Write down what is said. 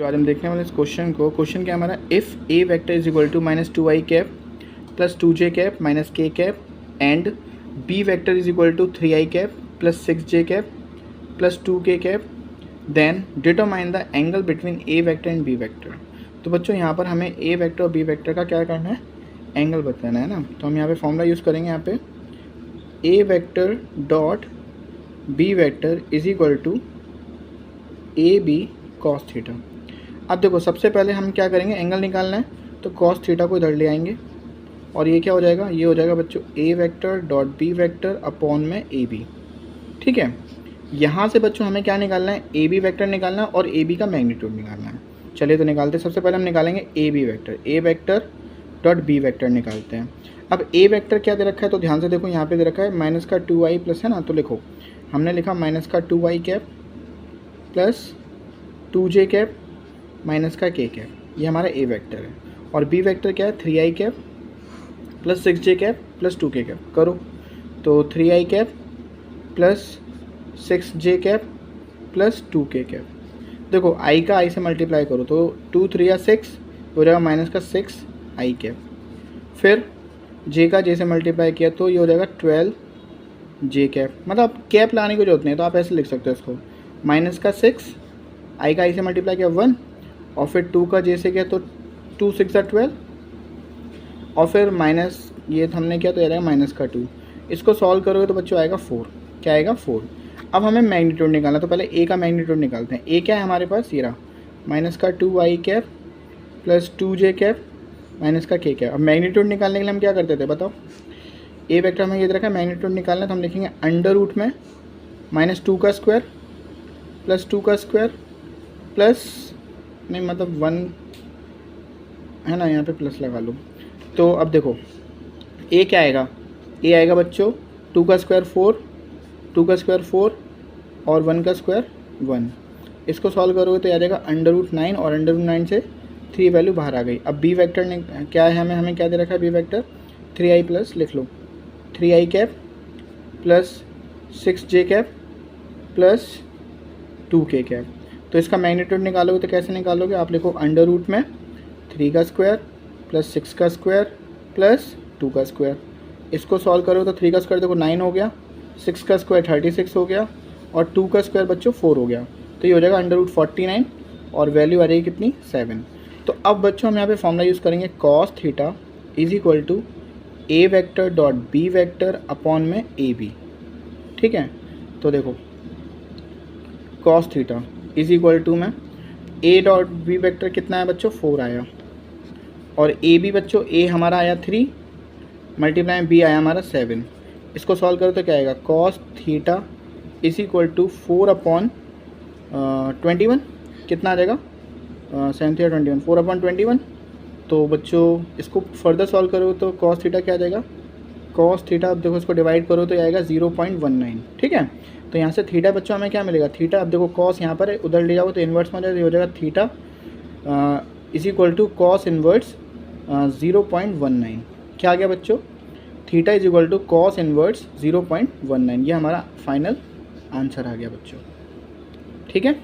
बच्चों आज हम देखने वाले इस क्वेश्चन को, क्वेश्चन क्या हमारा, if A vector is equal to -2i cap plus 2j cap minus k cap and B vector is equal to 3i cap plus 6j cap plus 2k cap, then determine the angle between A vector and B vector. तो बच्चों यहाँ पर हमें A vector और B vector का क्या करना है, एंगल बताना है ना। तो हम यहाँ पे फॉर्मूला यूज़ करेंगे, यहाँ पे A vector dot B vector is equal to A B cos theta. अब देखो सबसे पहले हम क्या करेंगे, एंगल निकालना है, तो कॉस थीटा को इधर ले आएंगे और ये क्या हो जाएगा, ये हो जाएगा बच्चों A vector dot B vector upon में ए बी। ठीक है, यहाँ से बच्चों हमें क्या निकालना है, ए बी वेक्टर निकालना है और ए बी का मैग्नीट्यूड निकालना है। चलिए तो निकालते हैं। सबसे पहले हम निकालेंगे A B vector, A vector dot B vector निकालते हैं। अब ए वेक्टर क्या दे रखा है, तो ध्यान से देखो यहाँ पे दे रखा है माइनस का 2i प्लस, है ना, तो लिखो हमने लिखा माइनस का 2i cap plus 2j cap minus का k कैप, ये हमारा ए वेक्टर है। और बी वेक्टर क्या है, 3i cap plus 6j cap plus 2k cap. करो तो 3i cap plus 6j cap plus 2k cap. देखो i का i से मल्टीप्लाई करो तो 2 3 या 6 हो जाएगा माइनस का 6i कैप। फिर j का j से मल्टीप्लाई किया तो ये हो जाएगा 12j कैप। मतलब कैप लाने की जरूरत नहीं है, तो आप ऐसे लिख सकते हो इसको, माइनस का 6, i का i से मल्टीप्लाई किया 1, और फिर 2 का j से किया तो 2 6 12, और फिर माइनस ये हमने किया तो ये रहेगा माइनस का 2। इसको सॉल्व करोगे तो बच्चों आएगा 4। क्या आएगा, 4। अब हमें मैग्नीट्यूड निकालना, तो पहले a का मैग्नीट्यूड निकालते हैं। a क्या है हमारे पास, ये रहा माइनस का 2i cap plus 2j cap minus का k कैप। अब मैग्नीट्यूड निकालने के लिए हम क्या करते थे बताओ, ए वेक्टर हमें ये रखा है, मैग्नीट्यूड निकालना है तो हम लिखेंगे अंडर रूट में -2 का स्क्वायर प्लस 2 का स्क्वायर प्लस, नहीं मतलब 1 है ना, यहाँ पे प्लस लगा लो। तो अब देखो ए क्या आएगा, ए आएगा बच्चों 2 का स्क्वायर 4, 2 का स्क्वायर 4 और 1 का स्क्वायर 1। इसको सॉल्व करोगे तो आ जाएगा अंडर रूट 9, और अंडर रूट 9 से 3 वैल्यू बाहर आ गई। अब बी वेक्टर ने क्या है, हमें क्या दे रखा है, बी वेक्टर 3i प्लस, लिख लो 3i cap plus 6j cap plus 2k cap. तो इसका मैग्नीट्यूड निकालोगे तो कैसे निकालोगे, आप लिखो अंडर रूट में 3 का स्क्वायर प्लस 6 का स्क्वायर प्लस 2 का स्क्वायर। इसको सॉल्व करो तो 3 का स्क्वायर देखो 9 हो गया, 6 का स्क्वायर 36 हो गया, और 2 का स्क्वायर बच्चों 4 हो गया। तो ये हो जाएगा अंडर रूट 49 और वैल्यू आ जाएगी कितनी, 7। तो अब बच्चों हम यहाँ पे फॉर्मूला यूज़ करेंगे, cos theta is equal to A vector dot B vector upon में ए बी। ठीक है, तो देखो cos theta is equal to में ए डॉट बी वेक्टर कितना है बच्चों, 4 आया, और ए बी बच्चों ए हमारा आया 3 मल्टीप्लाई में बी आया हमारा 7। इसको सॉल्व करो तो क्या आएगा, cos theta is equal to 4 upon 21, कितना आ जाएगा 7 3 21, 4 अपॉन 21। तो बच्चों इसको फर्दर सॉल्व करो तो कॉस थीटा क्या आ जाएगा, कॉस थीटा अब देखो इसको डिवाइड करो तो आएगा 0.19। ठीक है, तो यहाँ से थीटा बच्चों हमें क्या मिलेगा, थीटा अब देखो कॉस यहाँ पर है, उधर ले जाओ तो इन्वर्स में हो जाएगा theta is equal to cos inverse 0.19। क्या आ गया बच्चों, theta is equal to cos inverse 0.19। ये हमारा फाइनल आंसर आ गया बच्चों। ठीक है।